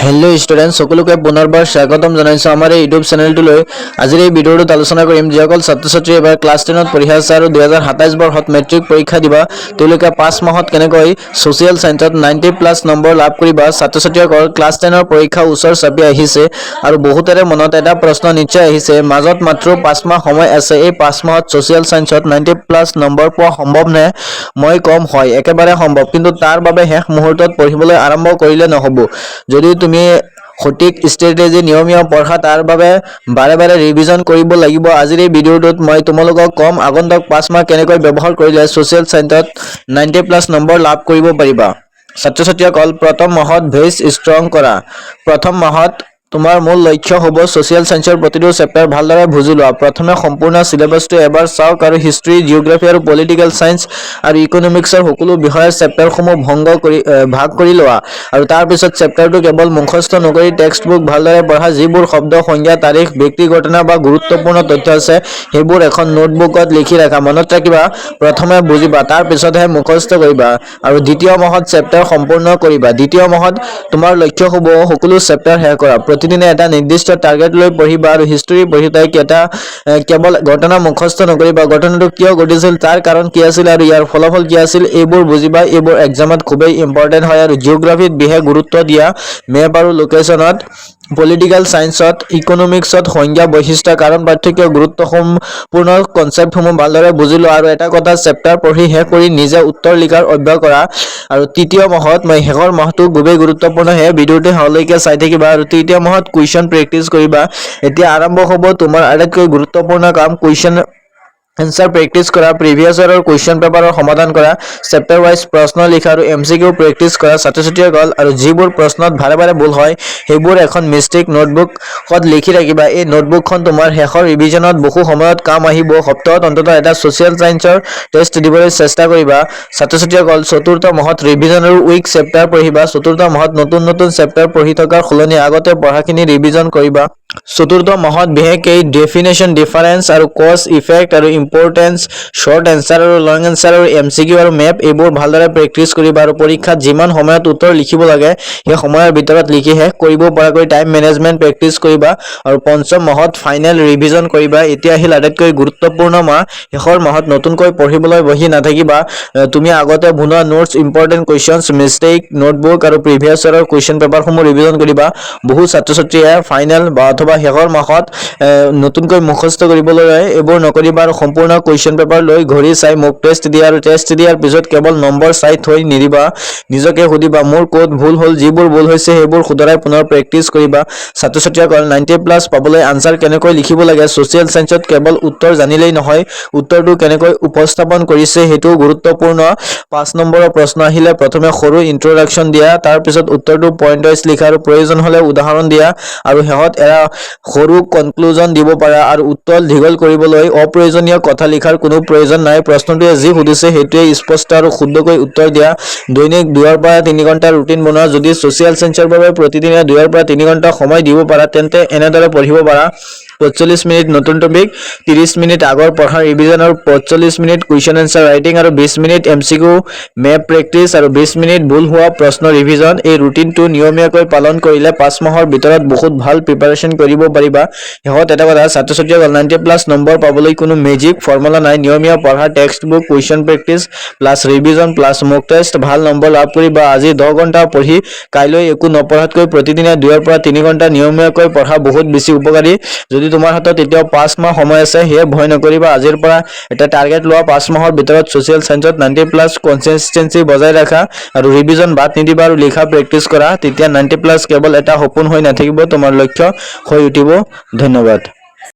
Hello student सकलोके पुनर्बार स्वागतम जनाइছো আমাৰ এই ইউটিউব চেনেলটোলৈ। আজিৰ এই ভিডিঅ'টোত আলোচনা কৰিম যিসকল ছাত্ৰ-ছাত্ৰী এবাৰ ক্লাছ 10ত পঢ়ি আছে আৰু 2027 বৰ্ষত মেট্ৰিক পৰীক্ষা দিবা তেওঁলোকে 5 মাহত কেনেকৈ সোশ্যাল সায়েন্সত 90+ নম্বৰ লাভ কৰিবা। ছাত্ৰ-ছাত্ৰীসকল ক্লাছ 10ৰ পৰীক্ষা ওচৰ চাপি আহিছে আৰু বহুতৰে মনত এটা প্ৰশ্ন নিশ্চয় আহিছে, মাজত মাত্ৰ 5 মাহ সময় আছে, এই 5 মাহত সোশ্যাল সায়েন্সত 90+ নম্বৰ পোৱা সম্ভৱ নে? মই কম হয়, একেবাৰে সম্ভৱ, কিন্তু তাৰ বাবে শেষ মুহূৰ্তত পঢ়িবলৈ আৰম্ভ কৰিলে নহব। যদি তুমি সঠিক ষ্ট্ৰেটেজি নিয়মীয়া পঢ়া তাৰ বাবে বাৰে বাৰে ৰিভিজন কৰিব লাগিব। আজিৰ এই ভিডিঅ'টোত মই তোমালোকক কম আগন্তুক 5 মাহ কেনেকৈ ব্যৱহাৰ কৰিলে সোশ্যাল সায়েন্সত 90+ নম্বৰ লাভ কৰিব পাৰিবা। ছাত্ৰ-ছাত্ৰীসকল প্ৰথম মাহত বেছ ষ্ট্ৰং কৰা। প্ৰথম মাহত তোমাৰ মূল লক্ষ্য হ'ব সোশ্যাল সায়েন্সৰ প্ৰতিটো চেপ্টাৰ ভালদৰে বুজি লোৱা। প্ৰথমে সম্পূৰ্ণ সিলেবাসটো এবাৰ চাওক আৰু হিষ্ট্ৰী, জিওগ্ৰাফি আৰু পলিটিকেল সায়েন্স আৰু ইকনমিক্সৰ সকলো বিষয়ৰ চেপ্টাৰসমূহ ভাগ কৰি লোৱা আৰু তাৰ পিছত চেপ্টাৰটো কেৱল মুখস্থ নকৰি টেক্সট বুক ভালদৰে পঢ়া। যিবোৰ শব্দ, সংজ্ঞা, তাৰিখ, ব্যক্তি ঘটনা বা গুৰুত্বপূৰ্ণ তথ্য আছে সেইবোৰ এখন নোটবুকত লিখি ৰাখা। মনত ৰাখিবা, প্ৰথমে বুজিবা তাৰ পিছতহে মুখস্থ কৰিবা আৰু দ্বিতীয় মাহত চেপ্টাৰ সম্পূৰ্ণ কৰিবা। দ্বিতীয় মাহত তোমাৰ লক্ষ্য হ'ব সকলো চেপ্টাৰ শেষ কৰা। প্ৰতিদিনে এটা নিৰ্দিষ্ট টাৰ্গেট লৈ পঢ়িবা আৰু হিষ্ট্ৰী পঢ়িতে কেৱল ঘটনা মুখস্থ নকৰিবা, ঘটনাটো কিয় ঘটিছিল, তাৰ কাৰণ কি আছিল আৰু ইয়াৰ ফলাফল কি আছিল এইবোৰ বুজিবা। এইবোৰ এক্সামত খুবেই ইম্পৰ্টেন্ট হয়। আৰু জিওগ্ৰাফিত বিশেষ গুৰুত্ব দিয়া, মেপ আৰু লোকেশনত, পলিটিকেল সায়েন্সত, ইকনমিক্সত সংজ্ঞা, বৈশিষ্ট্য, কাৰণ, পাৰ্থক্য, গুৰুত্বপূৰ্ণ কনচেপ্টসমূহ ভালদৰে বুজি লোৱা আৰু এটা কথা চেপ্টাৰ পঢ়ি শেষ কৰি নিজে উত্তৰ লিখাৰ অভ্যাস কৰা। আৰু তৃতীয় মাহত শেষৰ মাহটো খুবেই গুৰুত্বপূৰ্ণ, সেয়ে ভিডিঅ'টো শেষলৈকে চাই থাকিবা আৰু তৃতীয় মাহত কুৱেশ্যন প্ৰেক্টিচ কৰিবা। এতিয়া আৰম্ভ হ'ব তোমাৰ আটাইতকৈ গুৰুত্বপূৰ্ণ কাম, কুৱেশ্যন এনসাৰ প্ৰেক্টিচ কৰা, প্ৰিভিয়াছ ইয়াৰৰ কুৱেশ্যন পেপাৰৰ সমাধান কৰা, চেপ্টাৰ ৱাইজ প্ৰশ্ন লিখা আৰু MCQ প্ৰেক্টিচ কৰা। ছাত্ৰ-ছাত্ৰীসকল আৰু যিবোৰ প্ৰশ্নত বাৰে বাৰে ভুল হয় সেইবোৰ এখন মিষ্টেক নোটবুকত লিখি ৰাখিবা। এই নোটবুকখন তোমাৰ শেষৰ ৰিভিজনত বহু সময়ত কাম আহিব। সপ্তাহত অন্ততঃ এটা সোশ্যাল সায়েন্সৰ টেষ্ট দিবলৈ চেষ্টা কৰিবা। ছাত্ৰ-ছাত্ৰীসকল চতুৰ্থ মাহত ৰিভিজন আৰু উইক চেপ্টাৰ পঢ়িবা। চতুৰ্থ মাহত নতুন চেপ্টাৰ পঢ়ি থকাৰ সলনি আগতে পঢ়াখিনি ৰিভিজন কৰিবা। চতুৰ্থ মাহত বিশেষকৈ ডেফিনেশ্যন, ডিফাৰেন্স আৰু কজ, ইফেক্ট আৰু ইম্পৰ্টেন্স, শৰ্ট এনসাৰ আৰু লং এনসাৰ আৰু MCQ আৰু মেপ এইবোৰ ভালদৰে প্ৰেক্টিচ কৰিবা আৰু পৰীক্ষাত যিমান সময়ত উত্তৰ লিখিব লাগে সেই সময়ৰ ভিতৰত লিখি শেষ কৰিব পৰাকৈ টাইম মেনেজমেন্ট প্ৰেক্টিচ কৰিবা। আৰু পঞ্চম মাহত ফাইনেল ৰিভিজন কৰিবা। এতিয়া আহিল আটাইতকৈ গুৰুত্বপূৰ্ণ মাহ, শেষৰ মাহত নতুনকৈ পঢ়িবলৈ বহি নাথাকিবা। তুমি আগতে বনোৱা notes, important questions, mistake notebook আৰু প্ৰিভিয়াছ ইয়াৰৰ কুৱেশ্যন পেপাৰসমূহ ৰিভিজন কৰিবা। বহু ছাত্ৰ-ছাত্ৰীয়ে ফাইনেল অথবা শেষৰ মাহত নতুনকৈ মুখস্থ কৰিবলৈ এইবোৰ নকৰিবা আৰু সম্পূৰ্ণ কুৱেশ্যন পেপাৰ লৈ ঘূৰি চাই মোক টেষ্ট দিয়া আৰু টেষ্ট দিয়াৰ পিছত কেৱল নম্বৰ চাই থৈ নিদিবা। নিজকে সুধিবা মোৰ ক'ত ভুল হ'ল, যিবোৰ ভুল হৈছে সেইবোৰ শুধৰাই পুনৰ প্ৰেক্টিচ কৰিবা। ছাত্ৰ-ছাত্ৰীসকল 90+ পাবলৈ আনসাৰ কেনেকৈ লিখিব লাগে, সোশ্যাল সায়েন্সত কেৱল উত্তৰ জানিলেই নহয়, উত্তৰটো কেনেকৈ উপস্থাপন কৰিছে সেইটোও গুৰুত্বপূৰ্ণ। 5 নম্বৰৰ প্ৰশ্ন আহিলে প্ৰথমে সৰু ইন্ট্ৰডাকশ্যন দিয়া, তাৰ পিছত উত্তৰটো পইণ্ট ৱাইজ লিখা আৰু প্ৰয়োজন হ'লে উদাহৰণ দিয়া আৰু শেষত এটা সৰু কনক্লুজন দিব পাৰা। আৰু উত্তৰ দীঘল কৰিবলৈ অপ্ৰয়োজনীয় কথা লিখাৰ কোনো প্ৰয়োজন নাই। প্ৰশ্নটোৱে যি সুধিছে সেইটোৱে স্পষ্ট আৰু শুদ্ধকৈ উত্তৰ দিয়া। দৈনিক 2 পৰা 3 ঘণ্টা ৰুটিন বনোৱা। যদি সোশ্যাল সায়েন্সৰ বাবে প্ৰতিদিনে 2 পৰা 3 ঘণ্টা সময় দিব পাৰা তেন্তে এনেদৰে পঢ়িব পাৰা: 45 মিনিট নতুন টপিক, 30 মিনিট আগৰ পঢ়া ৰিভিজন আৰু 45 মিনিট কুৱেশ্যন এনসাৰ ৰাইটিং আৰু 20 মিনিট MCQ মেপ প্ৰেক্টিচ আৰু 20 মিনিট ভুল হোৱা প্ৰশ্ন ৰিভিজন। এই ৰুটিনটো নিয়মীয়াকৈ পালন কৰিলে 5 মাহৰ ভিতৰত বহুত ভাল প্ৰিপাৰেচন কৰিব পাৰিবা। শেষত এটা কথা, ছাত্ৰ-ছাত্ৰীসকল 90+ নম্বৰ পাবলৈ কোনো মেজিক ফৰ্মুলা নাই। নিয়মীয়া পঢ়া, text book, question practice plus revision plus mock test, ভাল নম্বৰ লাভ কৰিবা। আজি 10 ঘণ্টা পঢ়ি কাইলৈ একো নপঢ়াতকৈ প্ৰতিদিনে 2 পৰা 3 ঘণ্টা নিয়মীয়াকৈ পঢ়া বহুত বেছি উপকাৰী। যদি তোমাৰ হাতত এতিয়াও 5 মাহ সময় আছে সেয়ে ভয় নকৰিবা। আজিৰ পৰা এটা টাৰ্গেট লোৱা, 5 মাহৰ ভিতৰত সোশ্যাল সায়েন্সত 90+ কনসিস্টেন্সি বজাই ৰাখা আৰু ৰিভিজন বাদ নিদিবা আৰু লিখা প্ৰেক্টিচ কৰা। তেতিয়া 90+ কেৱল এটা সপোন হৈ নাথাকিব, তোমাৰ লক্ষ্য হৈ উঠিব। ধন্যবাদ।